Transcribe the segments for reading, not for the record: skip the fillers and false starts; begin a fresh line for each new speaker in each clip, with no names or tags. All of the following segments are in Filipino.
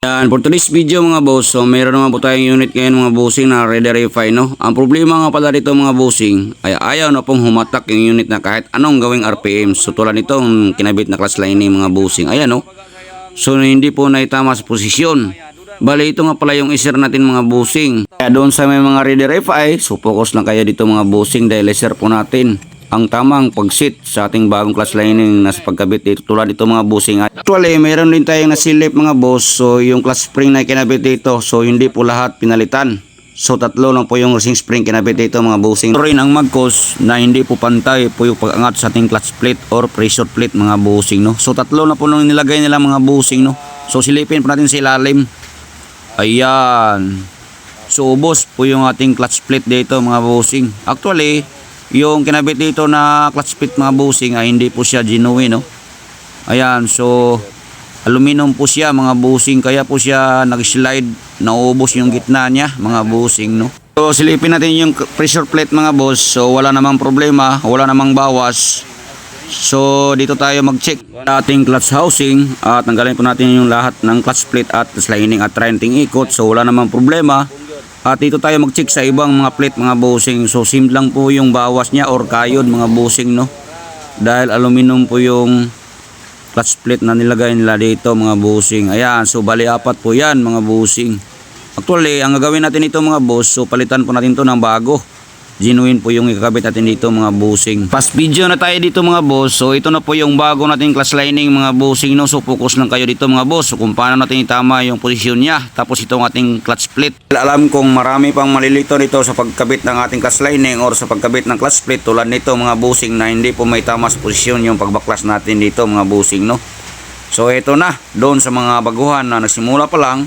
And for today's video mga boss, so meron naman po tayong unit ngayon mga bossing na Redirify, no? Ang problema nga pala dito mga bossing ay ayaw na pong humatak yung unit na kahit anong gawing RPM. So tulad nitong kinabit na clutch lining mga bossing, ayan, no? So hindi po naitama sa posisyon. Bali ito nga pala yung isir natin mga bossing. Kaya doon sa may mga Redirify, so focus lang kayo dito mga bossing dahil isir po natin ang tamang pag-sit sa ating bagong clutch lining na sa pagkabit dito tulad ito mga bossing. Actually mayroon din tayong nasilip mga boss, so yung clutch spring na kinabit dito, so hindi po lahat pinalitan. So tatlo lang po yung racing spring kinabit dito mga bossing. Ito rin ang mag-cause na hindi po pantay po yung pag-angat sa ating clutch plate or pressure plate mga bossing, no? So tatlo na po nung nilagay nila mga bossing, no? So silipin po natin sa ilalim. Ayan. So ubos po yung ating clutch plate dito mga bossing. Actually yung kinabit dito na clutch plate mga bossing ay hindi po siya genuine, no? Ayan, so aluminum po siya mga bossing, kaya po siya nag-slide, naubos yung gitna niya mga bossing, no? So silipin natin yung pressure plate mga boss, so wala namang problema, wala namang bawas. So dito tayo mag-check ating clutch housing at tanggalin po natin yung lahat ng clutch plate at lining at try nating ikot, so wala namang problema. At dito tayo mag-check sa ibang mga plate mga bossing. So sim lang po yung bawas niya or kayod mga bossing, no? Dahil aluminum po yung clutch plate na nilagay nila dito mga bossing. Ayan, so bali apat po yan mga bossing. Actually ang gagawin natin ito mga boss, so palitan po natin to ng bago. Genuine po yung ikakabit natin dito mga bossing. Past video na tayo dito mga boss, so ito na po yung bago nating clutch lining mga bossing, no? So focus lang kayo dito mga boss, so kung paano natin itama yung posisyon niya. Tapos itong ating clutch plate, alam kong marami pang malilito nito sa pagkabit ng ating clutch lining or sa pagkabit ng clutch plate tulad nito mga bossing na hindi po may tama sa posisyon yung pagbaklas natin dito mga bossing, no? So ito na, doon sa mga baguhan na nagsimula pa lang,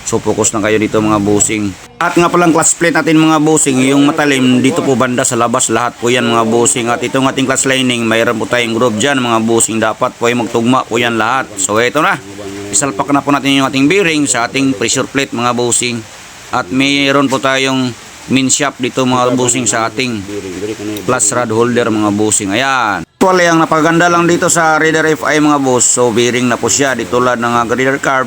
so focus lang kayo dito mga bossing. At nga palang clutch plate natin mga bossing, yung matalim dito po banda sa labas, lahat po yan mga bossing. At itong ating clutch lining, mayroon po tayong groove dyan mga bossing, dapat po ay magtugma po yan lahat. So ito na, isalpak na po natin yung ating bearing sa ating pressure plate mga bossing. At mayroon po tayong min shop dito mga bossing sa ating clutch rod holder mga bossing. Ayan. Actually ang napaganda lang dito sa Redirify mga boss, so bearing na po siya dito tulad ng Reader Carb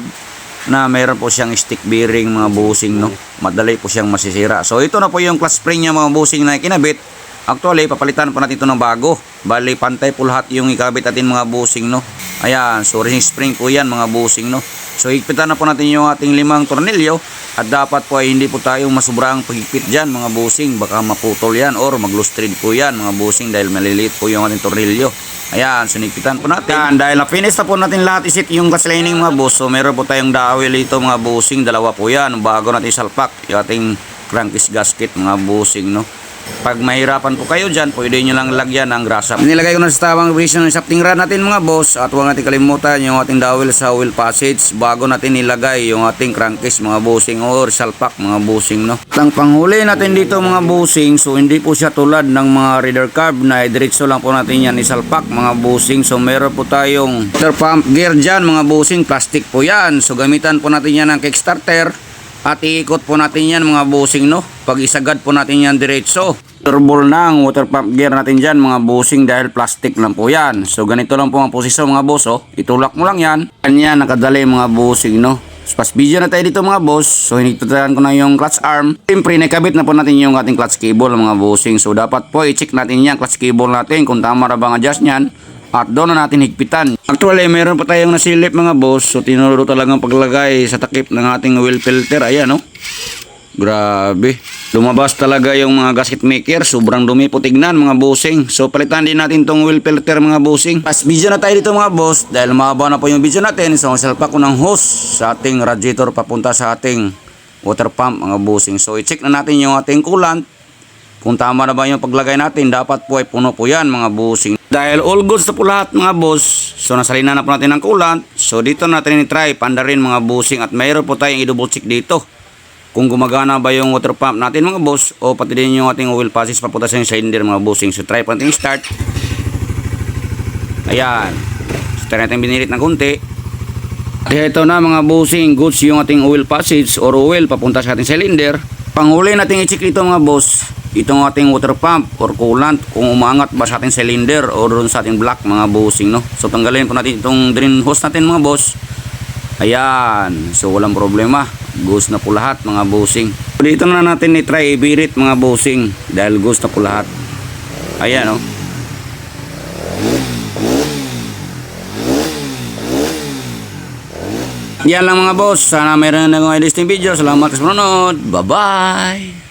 na mayroon po siyang stick bearing mga bossing, no? Madali po siyang masisira. So ito na po yung clutch spring niya mga bossing na kinabit. Actually papalitan po natin ito ng bago. Bali pantay po lahat yung ikabit natin mga bossing, no? Ayan, so racing spring po yan mga bossing, no? So higpitan na po natin yung ating 5 tornilyo at dapat po ay hindi po tayong masubrang paghigpit dyan mga bossing, baka maputol yan or mag-loose thread po yan mga bossing dahil maliliit po yung ating tornilyo. Ayan, so higpitan po natin. Ayan, dahil na-finish na po natin lahat isit yung clutch lining mga boss, so meron po tayong dowel ito mga bossing, dalawa po yan bago natin salpak yung ating crankcase gasket mga bossing, no? Pag mahirapan po kayo dyan, pwede nyo lang lagyan ng grasa. Nilagay ko na sa tamang position ng shafting rod natin mga boss. At huwag natin kalimutan yung ating dowel sa oil passage bago natin nilagay yung ating crankcase mga bossing or salpak mga bossing, no? Ang panghuli natin dito mga bossing, so hindi po siya tulad ng mga Reader Carb na diretso lang po natin yan isalpak mga bossing. So meron po tayong water pump gear dyan mga bossing, plastic po yan. So gamitan po natin yan ng kickstarter. At iikot po natin yan mga bossing, no? Pag isagad po natin yan diretso. Turbol ng water pump gear natin dyan mga bossing dahil plastic lang po yan. So ganito lang po ang posisyon mga boss, oh. Itulak mo lang yan. Kanya nakadali mga bossing, no? So pas video na tayo dito mga boss. So hinigtutan ko na yung clutch arm. Siyempre nakabit na po natin yung ating clutch cable mga bossing. So dapat po i-check natin yan clutch cable natin kung tama na bang adjust nyan. At doon na natin higpitan. Actually, meron pa tayong nasilip mga boss. So, tinuro talagang paglagay sa takip ng ating oil filter. Ayan, no? Grabe. Lumabas talaga yung mga gasket maker. Sobrang dumi po tignan mga bossing. So, palitan din natin tong oil filter mga bossing. Pas video na tayo dito mga boss. Dahil mahaba na po yung video natin. So, salpak ko ng hose sa ating radiator papunta sa ating water pump mga bossing. So, i-check na natin yung ating coolant. Kung tama na ba yung paglagay natin, dapat po ay puno po yan mga bossing. Dahil all goods na po lahat mga boss, so nasalina na po natin ng coolant. So dito natin i-try, panda rin mga bossing. At mayroon po tayong i-double check dito kung gumagana ba yung water pump natin mga boss, o pati din yung ating oil passage papunta sa yung cylinder mga bossing. So try po natin start. Ayan, so try natin binirit ng konti. Ito na mga bossing, goods yung ating oil passage or oil papunta sa ating cylinder. Panghuli natin i-check dito mga boss, itong ating water pump or coolant kung umaangat ba sa ating cylinder o doon sa ating block mga bossing, no? So tanggalin po natin itong drain hose natin mga boss. Ayan, so walang problema. Ghost na po lahat mga bossing. Dito na natin i-try ibirit mga bossing dahil ghost na po lahat. Ayan, oh. Yan lang mga boss. Sana mayroon na nagawin listing video. Salamat sa panonood. Bye-bye!